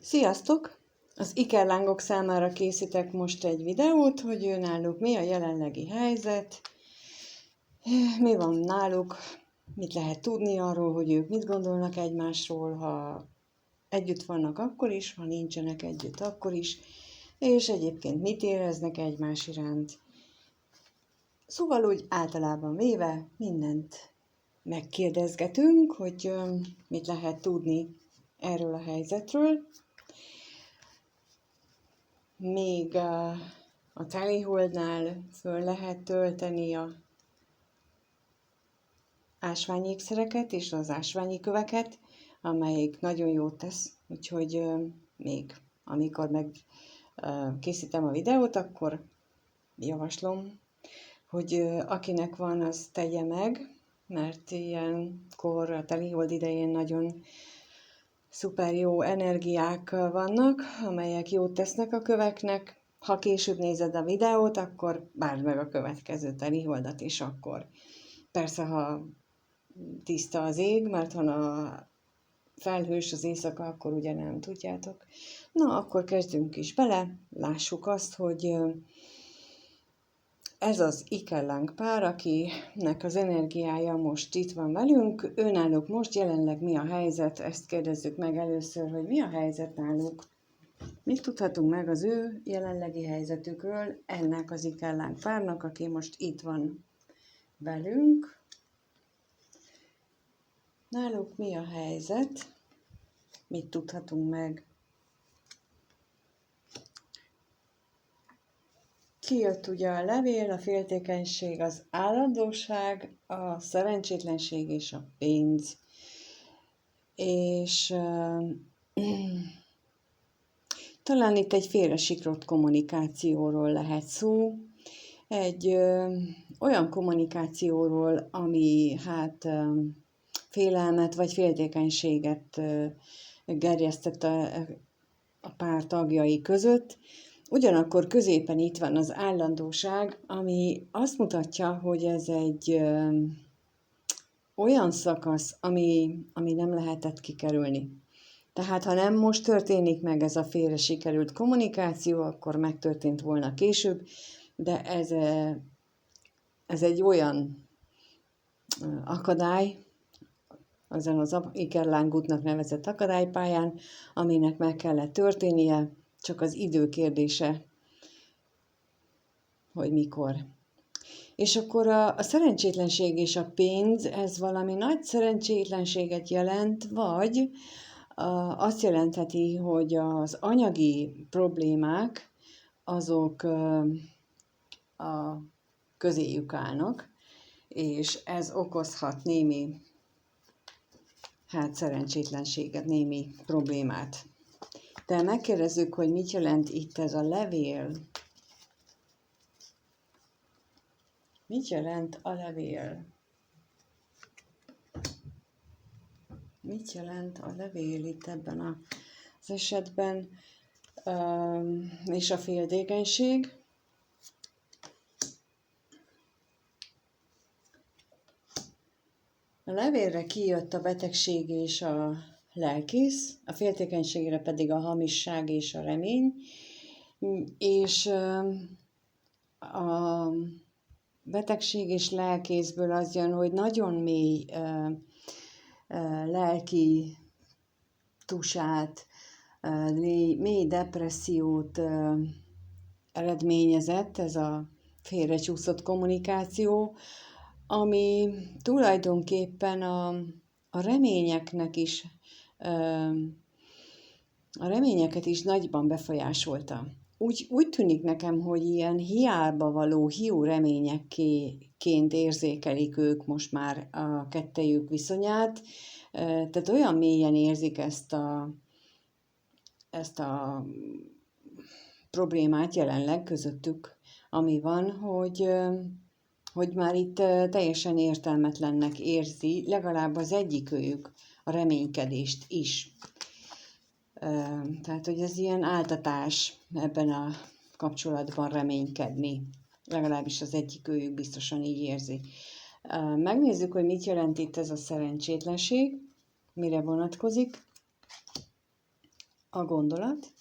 Sziasztok! Az ikerlángok számára készítek most egy videót, hogy náluk mi a jelenlegi helyzet, mi van náluk, mit lehet tudni arról, hogy ők mit gondolnak egymásról, ha együtt vannak akkor is, ha nincsenek együtt akkor is, és egyébként mit éreznek egymás iránt. Szóval úgy általában véve mindent megkérdezgetünk, hogy mit lehet tudni erről a helyzetről. Még a teliholdnál föl lehet tölteni a ásványi ékszereket és az ásványi köveket, amelyik nagyon jót tesz, úgyhogy még amikor készítem a videót, akkor javaslom, hogy akinek van, az tegye meg, mert ilyenkor a telihold idején nagyon szuper jó energiák vannak, amelyek jót tesznek a köveknek. Ha később nézed a videót, akkor várd meg a következő teliholdat is akkor. Persze, ha tiszta az ég, mert ha a felhős az éjszaka, akkor ugye nem tudjátok. Na, akkor kezdjünk is bele, lássuk azt, hogy ez az ikerláng pár, akinek az energiája most itt van velünk, náluk most jelenleg mi a helyzet, ezt kérdezzük meg először, hogy mi a helyzet náluk. Mit tudhatunk meg az ő jelenlegi helyzetükről, ennek az ikerláng párnak, aki most itt van velünk. Náluk mi a helyzet, mit tudhatunk meg. Kijött ugye a levél, a féltékenység, az állandóság, a szerencsétlenség és a pénz. És talán itt egy félresiklott kommunikációról lehet szó. Egy olyan kommunikációról, ami félelmet vagy féltékenységet gerjesztett a pár tagjai között. Ugyanakkor középen itt van az állandóság, ami azt mutatja, hogy ez egy olyan szakasz, ami nem lehetett kikerülni. Tehát ha nem most történik meg ez a félre sikerült kommunikáció, akkor megtörtént volna később, de ez egy olyan akadály, ezen az ikerlángútnak nevezett akadálypályán, aminek meg kellett történnie, csak az idő kérdése, hogy mikor. És akkor a szerencsétlenség és a pénz, ez valami nagy szerencsétlenséget jelent, vagy azt jelentheti, hogy az anyagi problémák, azok a közéjük állnak, és ez okozhat némi szerencsétlenséget, némi problémát. De megkérdezzük, hogy mit jelent itt ez a levél. Mit jelent a levél? Mit jelent a levél itt ebben az esetben? És a féltékenység? A levélre kijött a betegség és a lelkész, a féltékenységre pedig a hamisság és a remény, és a betegség és lelkészből az jön, hogy nagyon mély lelki tusát, mély depressziót eredményezett ez a félrecsúszott kommunikáció, ami tulajdonképpen a reményeknek is, a reményeket is nagyban befolyásolta. Úgy tűnik nekem, hogy ilyen hiába való hiú reményekként érzékelik ők most már a kettejük viszonyát, tehát olyan mélyen érzik ezt a problémát jelenleg közöttük, ami van, hogy már itt teljesen értelmetlennek érzi, legalább az egyikőjük a reménykedést is. Tehát, hogy ez ilyen áltatás ebben a kapcsolatban reménykedni. Legalábbis az egyikőjük biztosan így érzi. Megnézzük, hogy mit jelent itt ez a szerencsétlenség, mire vonatkozik. a gondolat,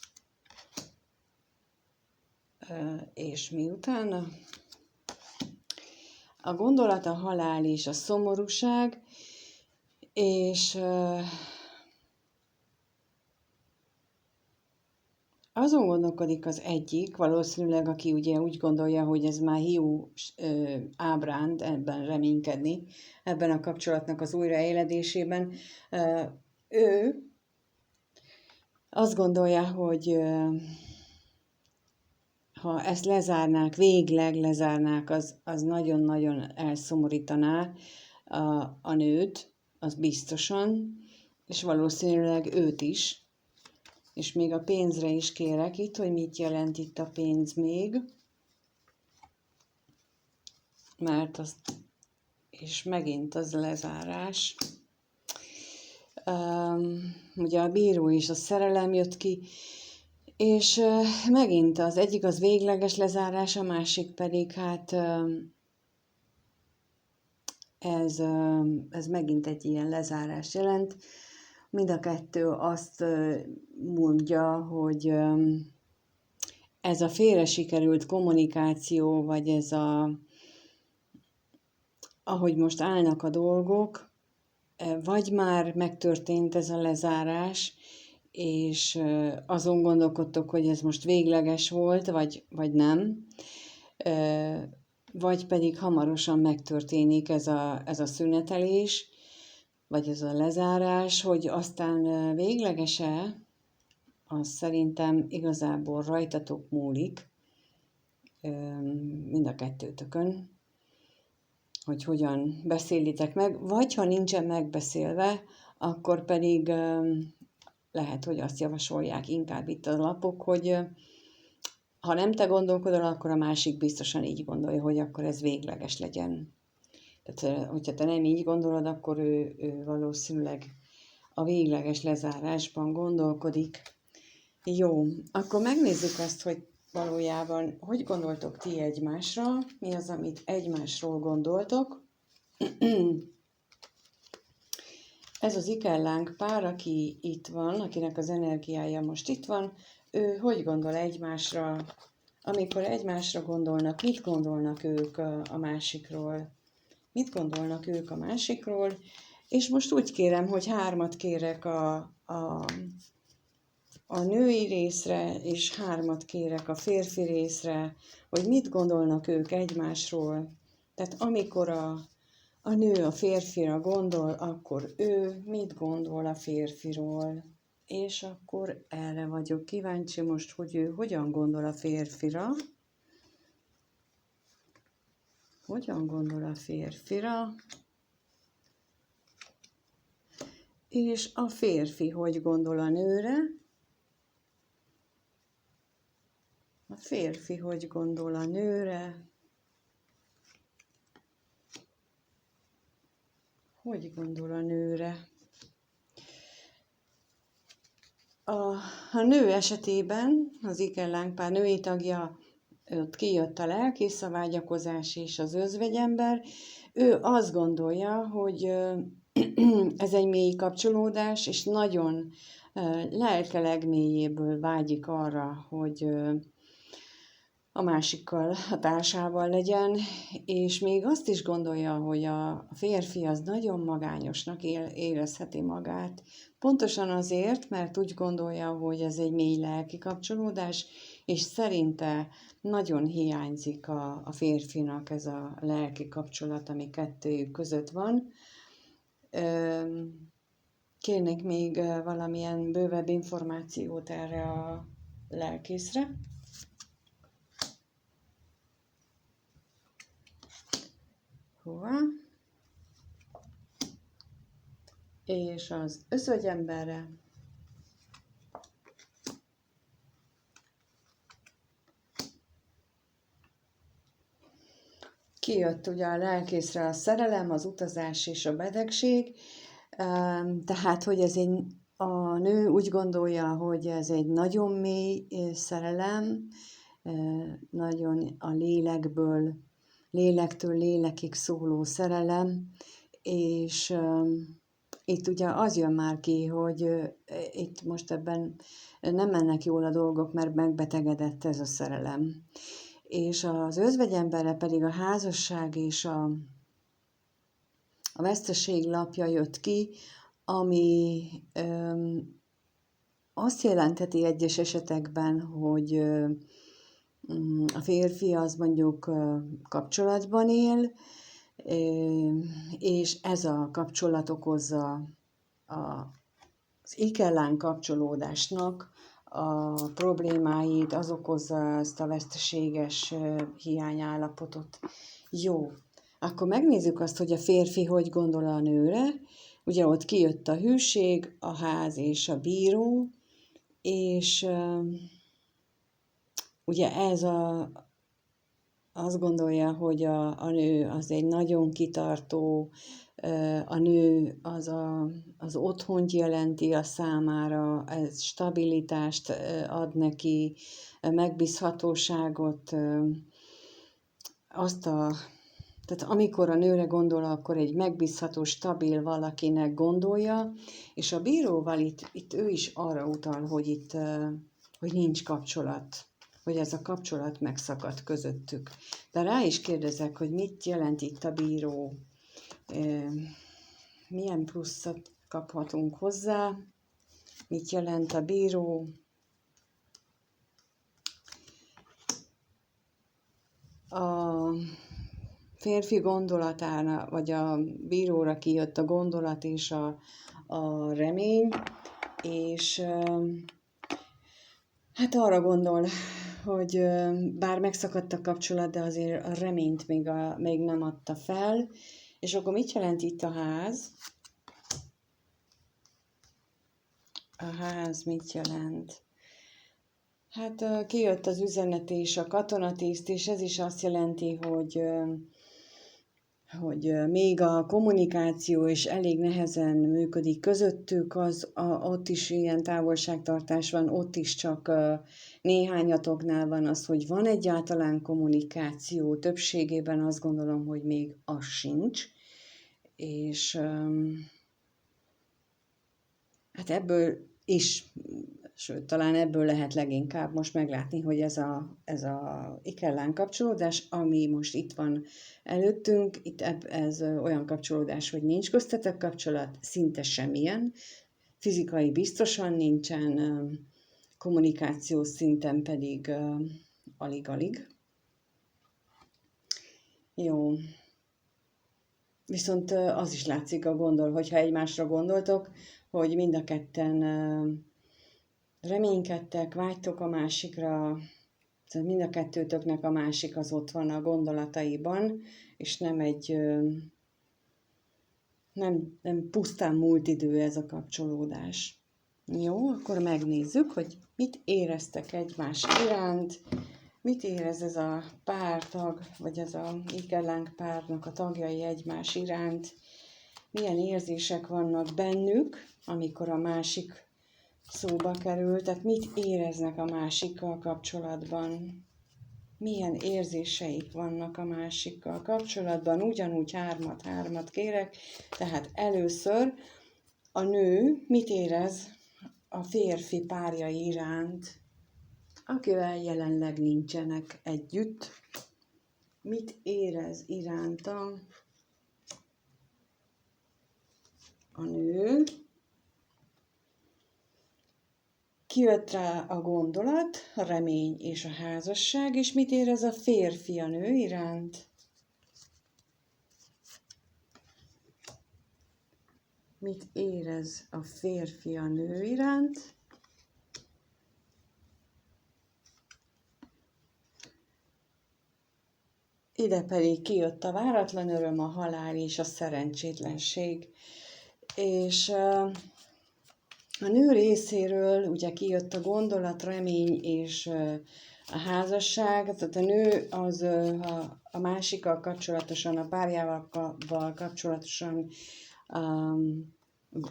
és miután a gondolat, a halál és a szomorúság, és azon gondolkodik az egyik, valószínűleg, aki ugye úgy gondolja, hogy ez már hiú ábránd ebben reménykedni, ebben a kapcsolatnak az újraéledésében, ő azt gondolja, hogy ha ezt lezárnák, végleg lezárnák, az nagyon-nagyon elszomorítaná a nőt, az biztosan, és valószínűleg őt is. És még a pénzre is kérek itt, hogy mit jelent itt a pénz még. Mert az, és megint az lezárás. Ugye a bíró és a szerelem jött ki, és megint az egyik az végleges lezárás, a másik pedig hát ez megint egy ilyen lezárás jelent. Mind a kettő azt mondja, hogy ez a félre sikerült kommunikáció, vagy ez ahogy most állnak a dolgok, vagy már megtörtént ez a lezárás, és azon gondolkodtok, hogy ez most végleges volt, vagy nem, vagy pedig hamarosan megtörténik ez a szünetelés, vagy ez a lezárás, hogy aztán végleges-e, az szerintem igazából rajtatok múlik, mind a kettőtökön, hogy hogyan beszélitek meg, vagy ha nincsen megbeszélve, akkor pedig lehet, hogy azt javasolják inkább itt a lapok, hogy ha nem te gondolkodol, akkor a másik biztosan így gondolja, hogy akkor ez végleges legyen. Tehát, hogyha te nem így gondolod, akkor ő valószínűleg a végleges lezárásban gondolkodik. Jó, akkor megnézzük azt, hogy valójában hogy gondoltok ti egymásra, mi az, amit egymásról gondoltok. Ez az ikellánk pár, aki itt van, akinek az energiája most itt van, ő hogy gondol egymásra, amikor egymásra gondolnak, mit gondolnak ők a másikról, mit gondolnak ők a másikról, és most úgy kérem, hogy 3 kérek a női részre, és 3 kérek a férfi részre, hogy mit gondolnak ők egymásról. Tehát amikor a nő a férfira gondol, akkor ő mit gondol a férfiról. És akkor erre vagyok kíváncsi most, hogy ő hogyan gondol a férfira. Hogyan gondol a férfira. És a férfi hogy gondol a nőre. A férfi hogy gondol a nőre. Hogy gondol a nőre? A nő esetében, az ikerlánkpár női tagja, ott kijött a lelkész, a vágyakozás és az özvegyember. Ő azt gondolja, hogy ez egy mély kapcsolódás, és nagyon lelke legmélyéből vágyik arra, hogy a másikkal, a társával legyen, és még azt is gondolja, hogy a férfi az nagyon magányosnak érezheti magát, pontosan azért, mert úgy gondolja, hogy ez egy mély lelki kapcsolódás, és szerinte nagyon hiányzik a férfinak ez a lelki kapcsolat, ami kettőjük között van. Kérnék még valamilyen bővebb információt erre a lelkészre. Hova? És az özvegyemberre. Kijött ugye a lelkészre a szerelem, az utazás és a betegség, tehát, hogy a nő úgy gondolja, hogy ez egy nagyon mély szerelem, nagyon a lélektől lélekig szóló szerelem, és itt ugye az jön már ki, hogy itt most ebben nem mennek jól a dolgok, mert megbetegedett ez a szerelem. És az özvegyemberre pedig a házasság és a veszteség lapja jött ki, ami azt jelentheti egyes esetekben, hogy a férfi az mondjuk kapcsolatban él, és ez a kapcsolat okozza az ikellán kapcsolódásnak a problémáit, az okozza ezt a veszteséges hiányállapotot. Jó, akkor megnézzük azt, hogy a férfi hogy gondol a nőre. Ugye ott kijött a hűség, a ház és a bíró, és ugye azt gondolja, hogy a nő az egy nagyon kitartó, a nő az otthont jelenti a számára, ez stabilitást ad neki, megbízhatóságot, tehát amikor a nőre gondol, akkor egy megbízható, stabil valakinek gondolja, és a bíróval itt ő is arra utal, hogy nincs kapcsolat, hogy ez a kapcsolat megszakadt közöttük. De rá is kérdezek, hogy mit jelent itt a bíró, milyen pluszot kaphatunk hozzá, mit jelent a bíró. A férfi gondolatára, vagy a bíróra kijött a gondolat és a remény, és hát arra gondol, hogy bár megszakadt a kapcsolat, de azért a reményt még nem adta fel. És akkor mit jelent itt a ház? A ház mit jelent? Hát kijött az üzenet és a katonatiszt, és ez is azt jelenti, hogy még a kommunikáció is elég nehezen működik közöttük, ott is ilyen távolságtartás van, ott is csak néhányatoknál van az, hogy van egyáltalán kommunikáció, többségében azt gondolom, hogy még az sincs, és hát ebből is, sőt, talán ebből lehet leginkább most meglátni, hogy ez a ikellán kapcsolódás, ami most itt van előttünk, ez olyan kapcsolódás, hogy nincs köztetek kapcsolat, szinte semmilyen, fizikai biztosan nincsen, kommunikációs szinten pedig alig-alig. Jó. Viszont az is látszik hogyha egymásra gondoltok, hogy mind a ketten reménykedtek, vágytok a másikra, tehát mind a kettőtöknek a másik az ott van a gondolataiban, és nem pusztán múlt idő ez a kapcsolódás. Jó, akkor megnézzük, hogy mit éreztek egymás iránt, mit érez ez a pártag, vagy ez a ikellánk párnak a tagjai egymás iránt, milyen érzések vannak bennük, amikor a másik szóba kerül, tehát mit éreznek a másikkal kapcsolatban, milyen érzéseik vannak a másikkal kapcsolatban, ugyanúgy hármat kérek, tehát először a nő mit érez a férfi párjai iránt, akivel jelenleg nincsenek együtt, mit érez iránta a nő. Kijött rá a gondolat, a remény és a házasság, és mit érez a férfi a nő iránt? Mit érez a férfi a nő iránt? Ide pedig kijött a váratlan öröm, a halál és a szerencsétlenség. És a nő részéről ugye kijött a gondolat, remény és a házasság, tehát a nő az a másikkal kapcsolatosan, a párjával kapcsolatosan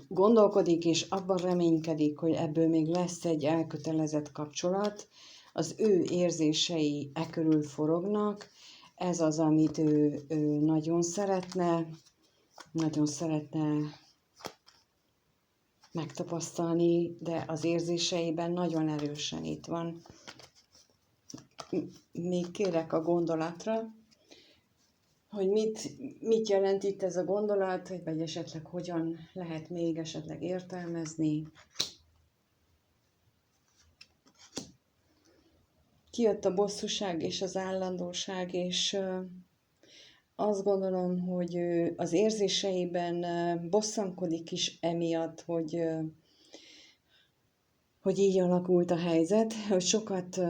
gondolkodik, és abban reménykedik, hogy ebből még lesz egy elkötelezett kapcsolat, az ő érzései körül forognak, ez az, amit ő nagyon szeretne megtapasztalni, de az érzéseiben nagyon erősen itt van. Még kérek a gondolatra, hogy mit jelent itt ez a gondolat, vagy esetleg hogyan lehet még esetleg értelmezni. Kijött a bosszúság és az állandóság, és azt gondolom, hogy az érzéseiben bosszankodik is emiatt, hogy így alakult a helyzet, hogy sokat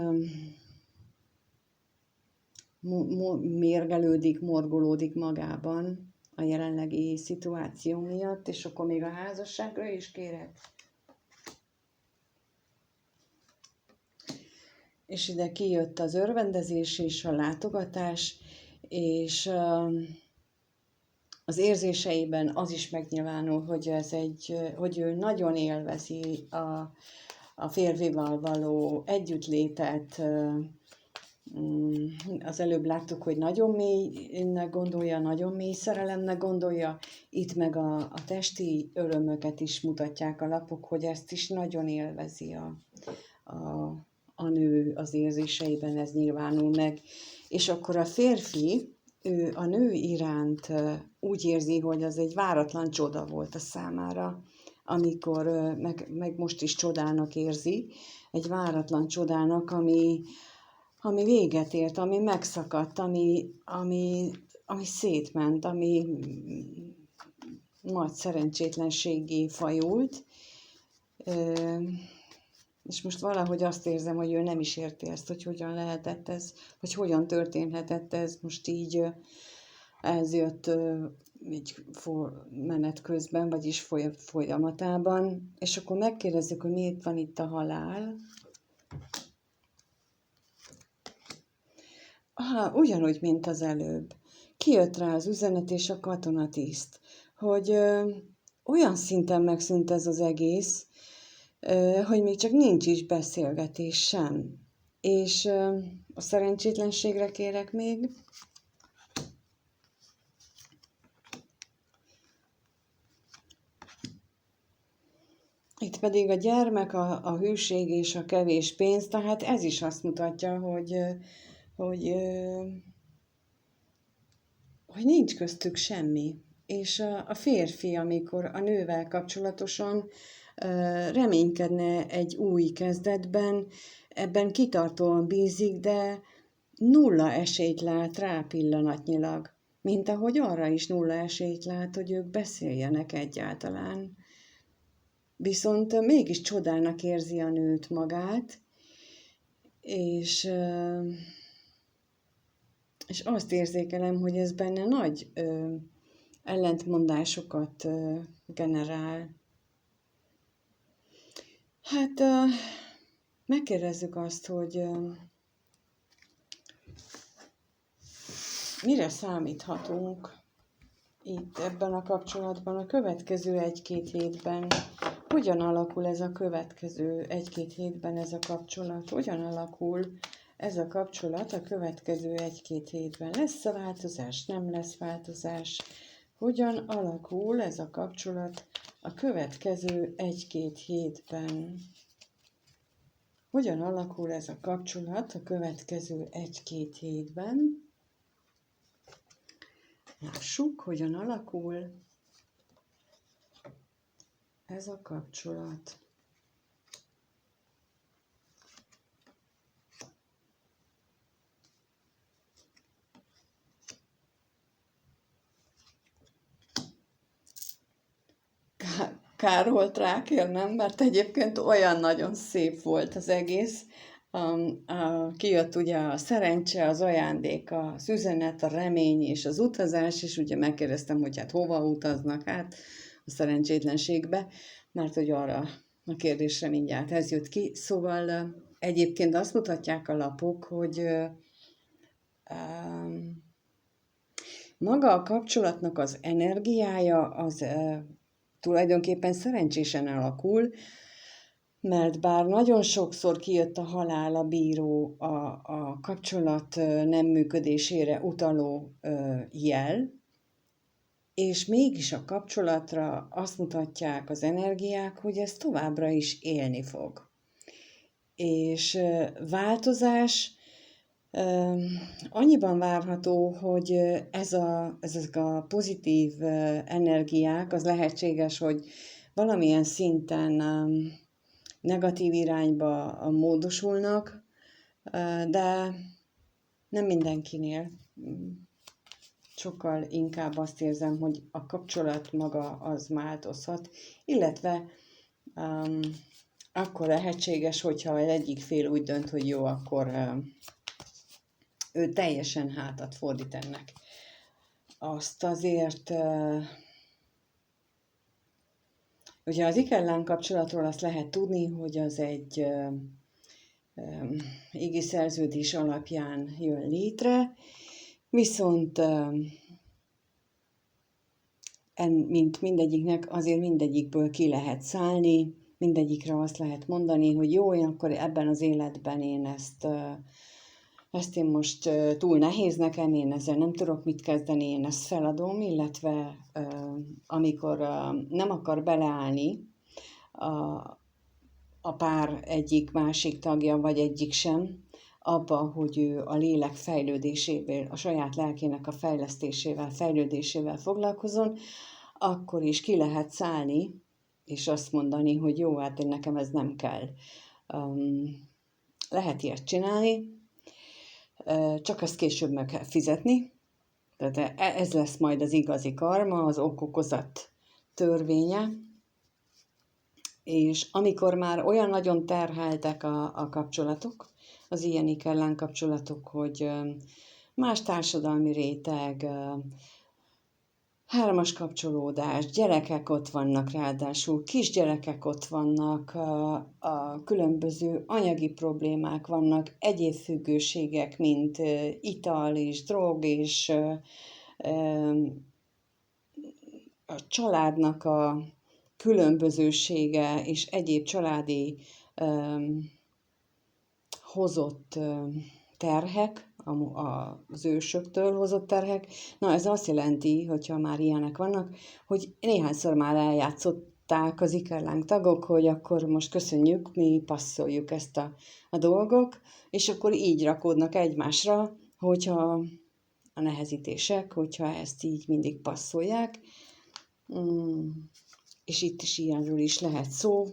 mérgelődik, morgolódik magában a jelenlegi szituáció miatt, és akkor még a házasságra is kérek. És ide kijött az örvendezés és a látogatás, és az érzéseiben az is megnyilvánul, hogy ő nagyon élvezi a férfival való együttlétet. Az előbb láttuk, hogy nagyon mélynek gondolja, nagyon mély szerelemnek gondolja, itt meg a testi örömöket is mutatják a lapok, hogy ezt is nagyon élvezi a nő, az érzéseiben ez nyilvánul meg. És akkor a férfi, ő a nő iránt úgy érzi, hogy az egy váratlan csoda volt a számára, amikor, meg most is csodának érzi, egy váratlan csodának, ami véget ért, ami megszakadt, ami szétment, ami nagy szerencsétlenséggé fajult. És most valahogy azt érzem, hogy ő nem is érti ezt, hogy hogyan lehetett ez, hogy hogyan történhetett ez, most így ez jött egy menet közben, vagyis folyamatában, és akkor megkérdezzük, hogy miért van itt a halál. Ugyanúgy, mint az előbb. Kijött rá az üzenet és a katonatiszt, hogy olyan szinten megszűnt ez az egész, hogy még csak nincs is beszélgetés sem. És a szerencsétlenségre kérek még. Itt pedig a gyermek, a hűség és a kevés pénz, tehát ez is azt mutatja, hogy nincs köztük semmi. És a férfi, amikor a nővel kapcsolatosan reménykedne egy új kezdetben, ebben kitartóan bízik, de nulla esélyt lát rá pillanatnyilag, mint ahogy arra is nulla esélyt lát, hogy ők beszéljenek egyáltalán. Viszont mégis csodának érzi a nőt magát, és azt érzékelem, hogy ez benne nagy ellentmondásokat generál. Hát megkérdezzük azt, hogy mire számíthatunk itt ebben a kapcsolatban a következő 1-2 hétben. Hogyan alakul ez a következő 1-2 hétben ez a kapcsolat? Hogyan alakul ez a kapcsolat a következő 1-2 hétben? Lesz-e változás? Nem lesz változás? Hogyan alakul ez a kapcsolat a következő 1-2 hétben? Hogyan alakul ez a kapcsolat a következő 1-2 hétben? Lássuk, hogyan alakul ez a kapcsolat. Kár volt rákérnem, mert egyébként olyan nagyon szép volt az egész. Kijött ugye a szerencse, az ajándék, az üzenet, a remény és az utazás, és ugye megkérdeztem, hogy hát hova utaznak át a szerencsétlenségbe, mert hogy arra a kérdésre mindjárt ez jött ki. Szóval egyébként azt mutatják a lapok, hogy maga a kapcsolatnak az energiája az tulajdonképpen szerencsésen alakul, mert bár nagyon sokszor kijött a halál, a bíró, a kapcsolat nem működésére utaló jel, és mégis a kapcsolatra azt mutatják az energiák, hogy ez továbbra is élni fog. És változás annyiban várható, hogy ezek a pozitív energiák, az lehetséges, hogy valamilyen szinten negatív irányba módosulnak, de nem mindenkinél. Sokkal inkább azt érzem, hogy a kapcsolat maga az változhat, illetve akkor lehetséges, hogyha az egyik fél úgy dönt, hogy jó, akkor ő teljesen hátat fordít ennek. Azt azért, ugye az Ikellán kapcsolatról azt lehet tudni, hogy az egy égi szerződés alapján jön létre, viszont mint mindegyiknek, azért mindegyikből ki lehet szállni, mindegyikre azt lehet mondani, hogy jó, akkor ebben az életben én ezt én most túl nehéz nekem, én ezzel nem tudok mit kezdeni, én ezt feladom, illetve amikor nem akar beleállni a pár egyik-másik tagja, vagy egyik sem, abba, hogy ő a lélek fejlődésével, a saját lelkének a fejlődésével foglalkozon, akkor is ki lehet szállni, és azt mondani, hogy jó, hát nekem ez nem kell. Lehet ilyet csinálni, csak azt később meg kell fizetni, tehát ez lesz majd az igazi karma, az okokozat törvénye, és amikor már olyan nagyon terheltek a kapcsolatok, az ilyen Ikellán kapcsolatok, hogy más társadalmi réteg, hármas kapcsolódás, gyerekek ott vannak ráadásul, kisgyerekek ott vannak, a különböző anyagi problémák vannak, egyéb függőségek, mint ital és drog, és a családnak a különbözősége és egyéb családi hozott terhek, az ősöktől hozott terhek. Na, ez azt jelenti, hogyha már ilyenek vannak, hogy néhányszor már eljátszották az Ikellán tagok, hogy akkor most köszönjük, mi passzoljuk ezt a dolgok, és akkor így rakódnak egymásra, hogyha a nehezítések, hogyha ezt így mindig passzolják. És itt is ilyenről is lehet szó,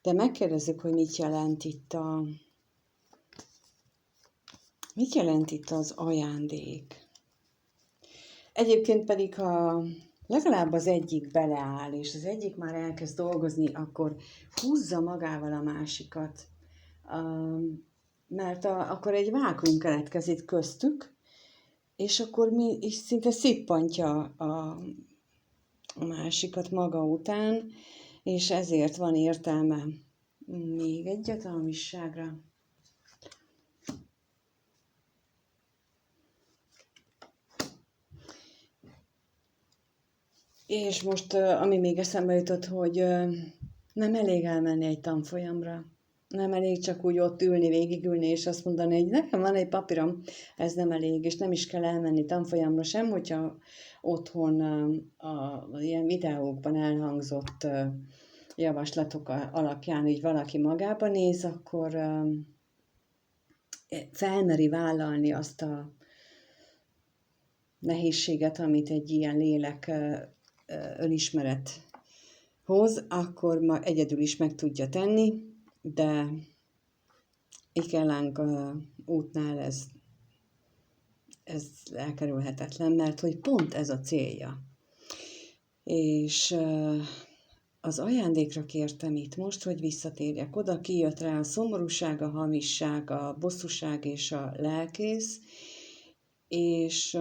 de megkérdezzük, hogy mit jelent itt az ajándék. Egyébként pedig, ha legalább az egyik beleáll, és az egyik már elkezd dolgozni, akkor húzza magával a másikat, mert akkor egy vákuum keletkezik köztük, és akkor és szinte szippantja a másikat maga után, és ezért van értelme még egy hatalmisságra. És most, ami még eszembe jutott, hogy nem elég elmenni egy tanfolyamra. Nem elég csak úgy ott ülni, végigülni, és azt mondani, hogy nekem van egy papírom, ez nem elég, és nem is kell elmenni tanfolyamra sem, hogyha otthon ilyen videókban elhangzott javaslatok alapján így valaki magába néz, akkor felmeri vállalni azt a nehézséget, amit egy ilyen lélek önismeret hoz, akkor ma egyedül is meg tudja tenni, de Ikellánk útnál ez elkerülhetetlen, mert hogy pont ez a célja. És az ajándékra kértem itt most, hogy visszatérjek oda, kijött rá a szomorúság, a hamisság, a bosszúság és a lelkész, és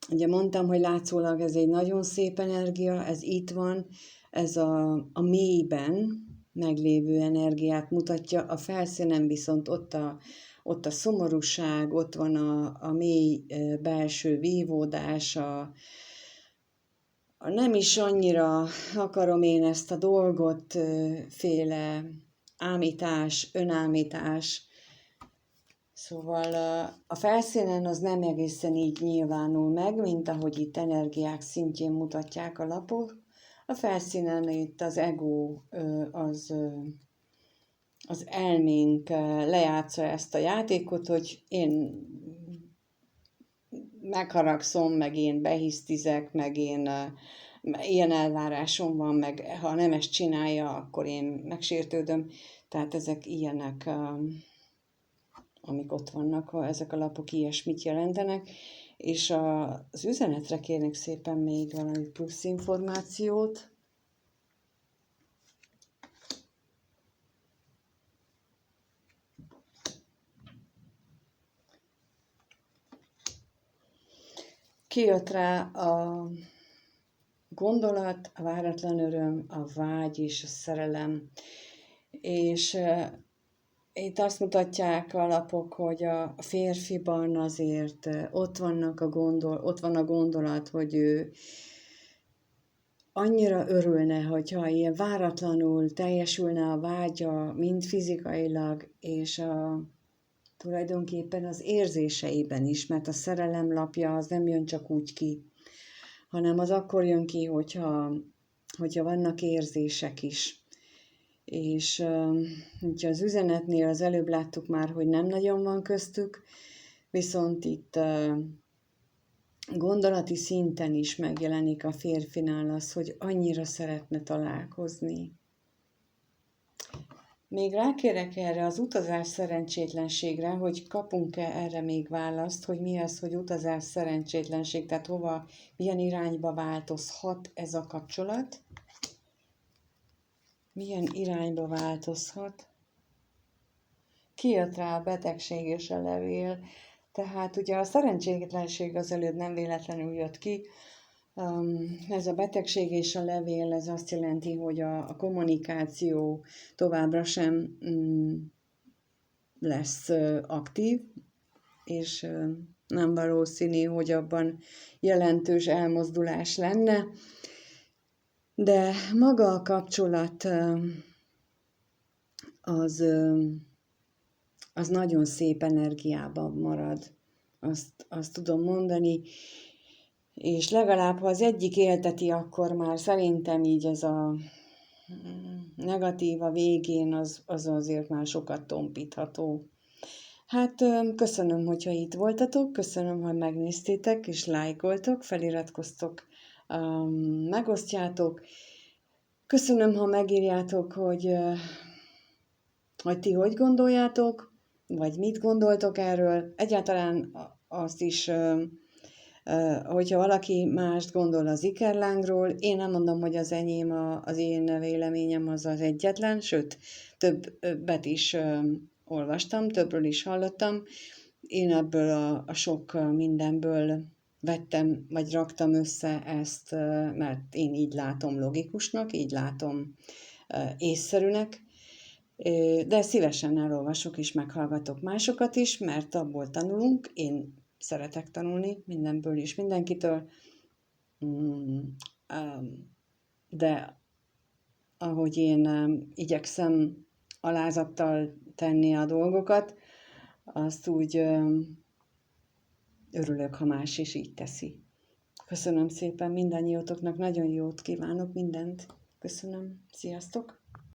ugye mondtam, hogy látszólag ez egy nagyon szép energia, ez itt van, ez a mélyben meglévő energiát mutatja, a felszínen viszont ott a szomorúság, ott van a mély belső vívódás, a nem is annyira akarom én ezt a dolgot féle ámítás, önámítás, Szóval a felszínen az nem egészen így nyilvánul meg, mint ahogy itt energiák szintjén mutatják a lapok. A felszínen itt az ego, az elménk lejátsza ezt a játékot, hogy én megharagszom, meg én behisztizek, meg én ilyen elvárásom van, meg ha nem ezt csinálja, akkor én megsértődöm. Tehát ezek ilyenek, amik ott vannak, ezek a lapok ilyesmit jelentenek. És az üzenetre kérnék szépen még valami plusz információt. Kijött rá a gondolat, a váratlan öröm, a vágy és a szerelem. És itt azt mutatják a lapok, hogy a férfiban azért ott van a gondolat, hogy ő annyira örülne, hogyha ilyen váratlanul teljesülne a vágya, mind fizikailag, és tulajdonképpen az érzéseiben is, mert a szerelem lapja az nem jön csak úgy ki, hanem az akkor jön ki, hogyha vannak érzések is. És ugye az üzenetnél az előbb láttuk már, hogy nem nagyon van köztük, viszont itt gondolati szinten is megjelenik a férfinál az, hogy annyira szeretne találkozni. Még rákérek erre az utazás szerencsétlenségre, hogy kapunk-e erre még választ, hogy mi az, hogy utazás szerencsétlenség, tehát hova, milyen irányba változhat ez a kapcsolat. Milyen irányba változhat? Kijött rá a betegség és a levél, tehát ugye a szerencsétlenség az előbb nem véletlenül jött ki. Ez a betegség és a levél, ez azt jelenti, hogy a kommunikáció továbbra sem lesz aktív, és nem valószínű, hogy abban jelentős elmozdulás lenne, de maga a kapcsolat az nagyon szép energiában marad, azt tudom mondani, és legalább, ha az egyik élteti, akkor már szerintem így ez a negatív a végén, az azért már sokat tompítható. Hát köszönöm, hogyha itt voltatok, köszönöm, hogy megnéztétek, és lájkoltok, feliratkoztok, megosztjátok. Köszönöm, ha megírjátok, hogy ti hogy gondoljátok, vagy mit gondoltok erről. Egyáltalán azt is, hogyha valaki mást gondol az ikerlángról, én nem mondom, hogy az enyém, az én véleményem az egyetlen, sőt, többet is olvastam, többről is hallottam. Én ebből a sok mindenből vettem, vagy raktam össze ezt, mert én így látom logikusnak, így látom észszerűnek, de szívesen elolvasok és meghallgatok másokat is, mert abból tanulunk, én szeretek tanulni mindenből és mindenkitől, de ahogy én igyekszem alázattal tenni a dolgokat, azt úgy örülök, ha más is így teszi. Köszönöm szépen mindannyiótoknak, nagyon jót kívánok, mindent. Köszönöm, sziasztok!